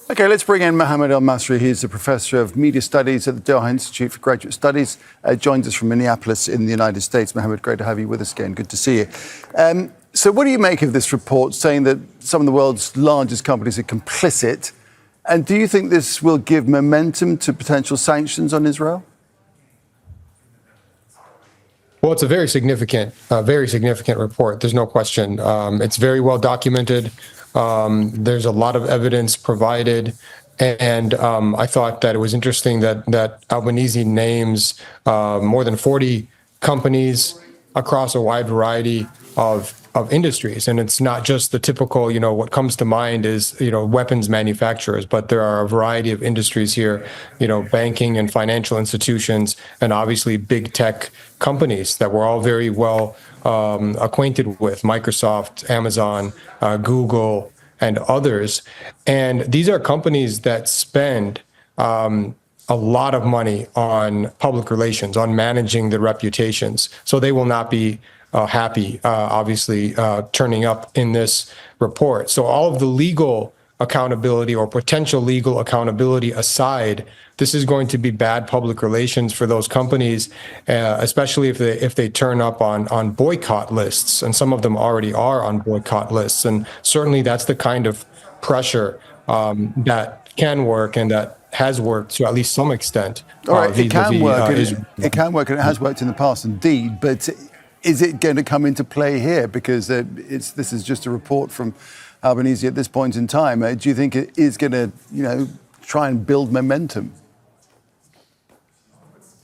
OK, let's bring in Mohamad Elmasry. He's a professor of media studies at the Doha Institute for Graduate Studies. Joins us from Minneapolis in the United States. Mohamad, great to have you with us again. Good to see you. So what do you make of this report saying that some of the world's largest companies are complicit? And do you think this will give momentum to potential sanctions on Israel? Well, it's a very significant report. There's no question. It's very well documented. There's a lot of evidence provided. And I thought that it was interesting that Albanese names more than 40 companies across a wide variety of industries. And it's not just the typical, what comes to mind is, weapons manufacturers, but there are a variety of industries here, banking and financial institutions, and obviously big tech companies that we're all very well acquainted with, Microsoft, Amazon, Google, and others. And these are companies that spend a lot of money on public relations, on managing their reputations. So they will not be happy, obviously, turning up in this report. So all of the legal accountability or potential legal accountability aside, this is going to be bad public relations for those companies, especially if they turn up on boycott lists, and some of them already are on boycott lists. And certainly that's the kind of pressure that can work and that has worked to at least some extent. All right, it can work. It can work, and it has worked in the past, indeed. But is it going to come into play here? Because this is just a report from Albanese at this point in time. Do you think it is going to, try and build momentum?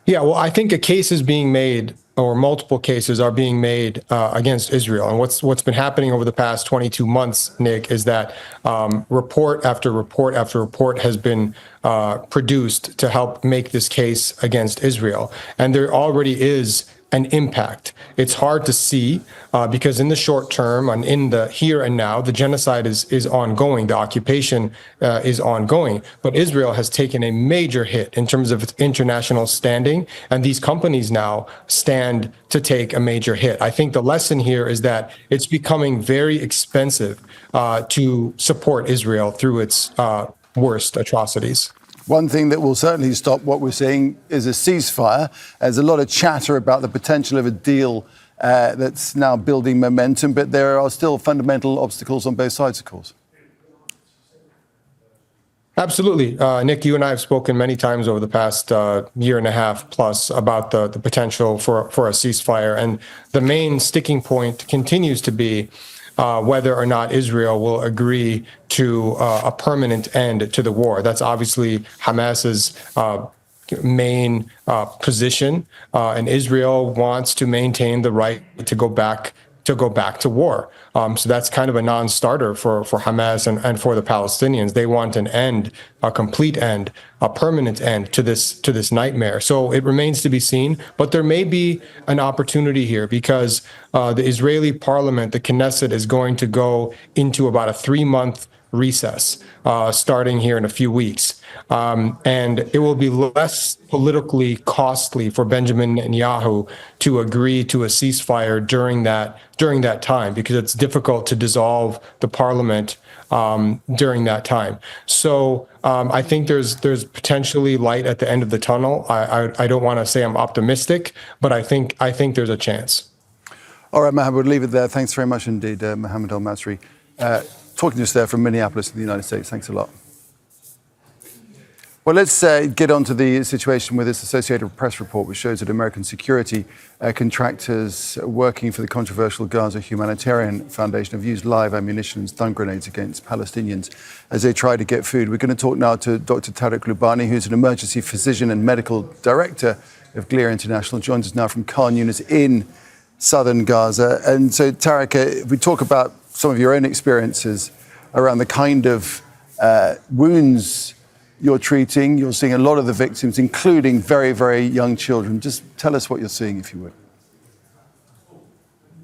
Yeah, well, I think a case is being made, or multiple cases are being made against Israel. And what's been happening over the past 22 months, Nick, is that report after report after report has been produced to help make this case against Israel. And there already is an impact. It's hard to see because in the short term and in the here and now, the genocide is ongoing. The occupation is ongoing. But Israel has taken a major hit in terms of its international standing. And these companies now stand to take a major hit. I think the lesson here is that it's becoming very expensive to support Israel through its worst atrocities. One thing that will certainly stop what we're seeing is a ceasefire. There's a lot of chatter about the potential of a deal that's now building momentum, but there are still fundamental obstacles on both sides, of course. Absolutely. Nick, you and I have spoken many times over the past year and a half plus about the potential for a ceasefire. And the main sticking point continues to be whether or not Israel will agree to a permanent end to the war. That's obviously Hamas's main position, and Israel wants to maintain the right to go back to war. So that's kind of a non-starter for Hamas and for the Palestinians. They want an end, a complete end, a permanent end to this nightmare. So it remains to be seen, but there may be an opportunity here because the Israeli parliament, the Knesset, is going to go into about a 3-month recess starting here in a few weeks. And it will be less politically costly for Benjamin Netanyahu to agree to a ceasefire during that time, because it's difficult to dissolve the parliament during that time. So I think there's potentially light at the end of the tunnel. I don't want to say I'm optimistic, but I think there's a chance. All right, Mohamad, we'll leave it there. Thanks very much indeed, Mohamad Elmasry. Talking to us there from Minneapolis in the United States. Thanks a lot. Well, let's get on to the situation with this Associated Press report, which shows that American security contractors working for the controversial Gaza Humanitarian Foundation have used live ammunition and stun grenades against Palestinians as they try to get food. We're going to talk now to Dr. Tarek Loubani, who's an emergency physician and medical director of Glia International, joins us now from Khan Younis in southern Gaza. And so, Tarek, if we talk about some of your own experiences around the kind of wounds you're treating. You're seeing a lot of the victims, including very, very young children. Just tell us what you're seeing, if you would.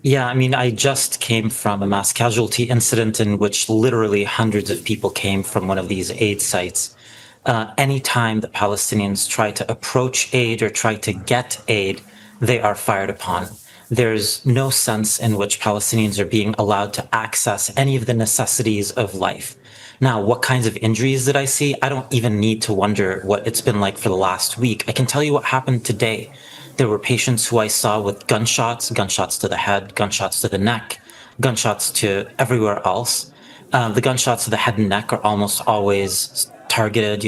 Yeah, I just came from a mass casualty incident in which literally hundreds of people came from one of these aid sites. Anytime the Palestinians try to approach aid or try to get aid, they are fired upon. There's no sense in which Palestinians are being allowed to access any of the necessities of life. Now, what kinds of injuries did I see? I don't even need to wonder what it's been like for the last week. I can tell you what happened today. There were patients who I saw with gunshots to the head, gunshots to the neck, gunshots to everywhere else. The gunshots to the head and neck are almost always targeted,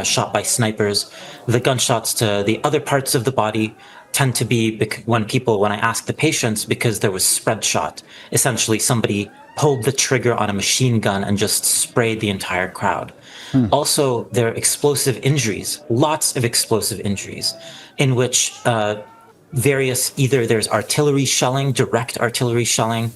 shot by snipers. The gunshots to the other parts of the body tend to be when I ask the patients, because there was spread shot. Essentially, somebody pulled the trigger on a machine gun and just sprayed the entire crowd. Also, there are explosive injuries, lots of explosive injuries, in which either there's artillery shelling, direct artillery shelling.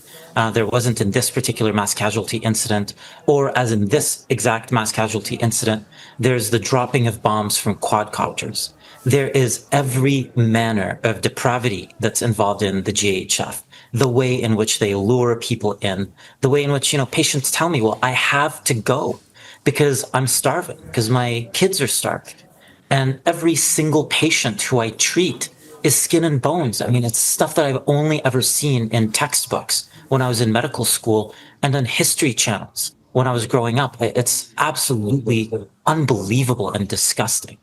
There wasn't in this particular mass casualty incident, or as in this exact mass casualty incident, there's the dropping of bombs from quadcopters. There is every manner of depravity that's involved in the GHF. The way in which they lure people in, the way in which, patients tell me, well, I have to go because I'm starving, because my kids are starved. And every single patient who I treat is skin and bones. I mean, it's stuff that I've only ever seen in textbooks when I was in medical school and on history channels when I was growing up. It's absolutely unbelievable and disgusting.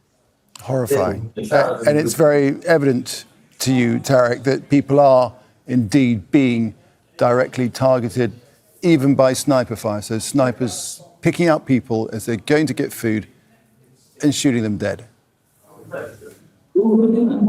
Horrifying. And it's very evident to you, Tarek, that people are indeed being directly targeted, even by sniper fire. So snipers picking up people as they're going to get food and shooting them dead.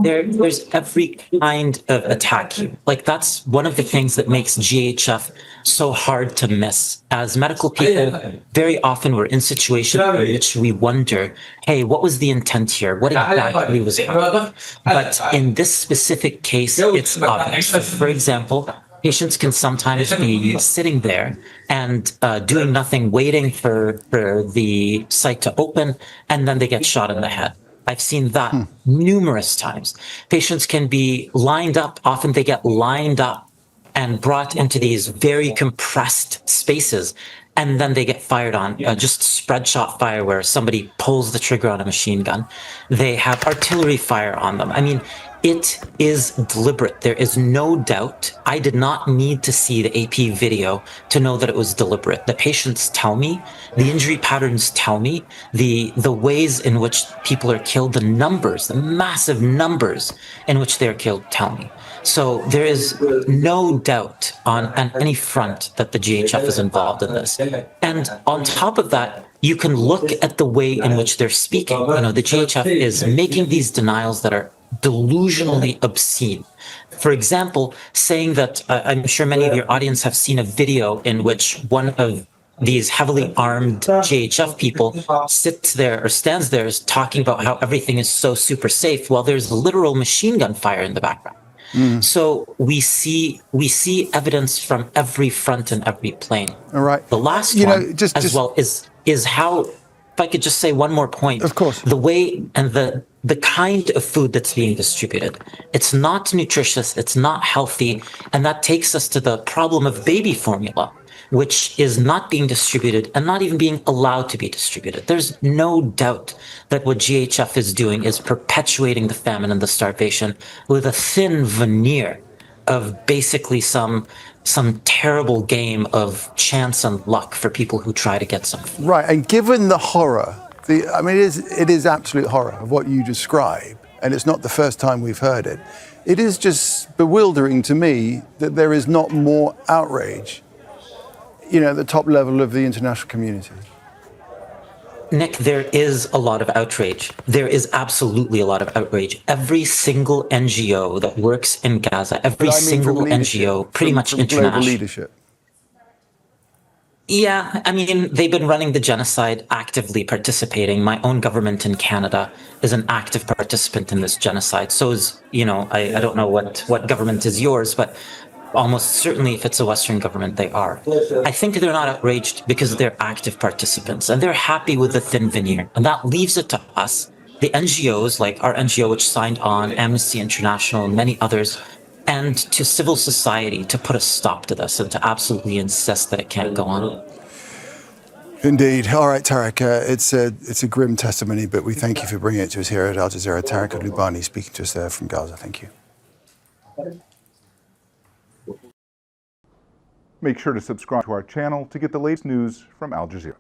There's every kind of attack here. Like, that's one of the things that makes GHF so hard to miss. As medical people, very often we're in situations in which we wonder, hey, what was the intent here? What exactly was happening? But in this specific case, it's obvious. For example, patients can sometimes be sitting there and doing nothing, waiting for the site to open, and then they get shot in the head. I've seen that numerous times. Patients can be lined up. Often they get lined up and brought into these very compressed spaces, and then they get fired on, just spread shot fire where somebody pulls the trigger on a machine gun. They have artillery fire on them. I mean, it is deliberate. There is no doubt. I did not need to see the AP video to know that it was deliberate. The patients tell me, the injury patterns tell me, the ways in which people are killed, the numbers, the massive numbers in which they're killed tell me. So there is no doubt on any front that the GHF is involved in this. And on top of that, you can look at the way in which they're speaking. The GHF is making these denials that are delusionally obscene. For example, saying that, I'm sure many of your audience have seen a video in which one of these heavily armed GHF people sits there or stands there talking about how everything is so super safe while there's literal machine gun fire in the background. So we see evidence from every front and every plane. All right. The last one well is how, if I could just say one more point. Of course. The way and the kind of food that's being distributed, it's not nutritious, it's not healthy, and that takes us to the problem of baby formula, which is not being distributed and not even being allowed to be distributed. There's no doubt that what GHF is doing is perpetuating the famine and the starvation with a thin veneer of basically some terrible game of chance and luck for people who try to get some food. Right, and given the horror, it is absolute horror of what you describe, and it's not the first time we've heard it. It is just bewildering to me that there is not more outrage, at the top level of the international community. Nick, there is a lot of outrage. There is absolutely a lot of outrage. Every single NGO that works in Gaza, every single NGO, pretty much international. Global leadership. Yeah, I mean, they've been running the genocide, actively participating. My own government in Canada is an active participant in this genocide. So is, I don't know what government is yours, but almost certainly if it's a Western government, they are. I think they're not outraged because they're active participants and they're happy with the thin veneer. And that leaves it to us, the NGOs, like our NGO, which signed on, Amnesty International, and many others, and to civil society to put a stop to this and to absolutely insist that it can't go on. Indeed. All right, Tarek, it's a grim testimony, but we thank you for bringing it to us here at Al Jazeera. Tarek Loubani speaking to us there from Gaza. Thank you. Make sure to subscribe to our channel to get the latest news from Al Jazeera.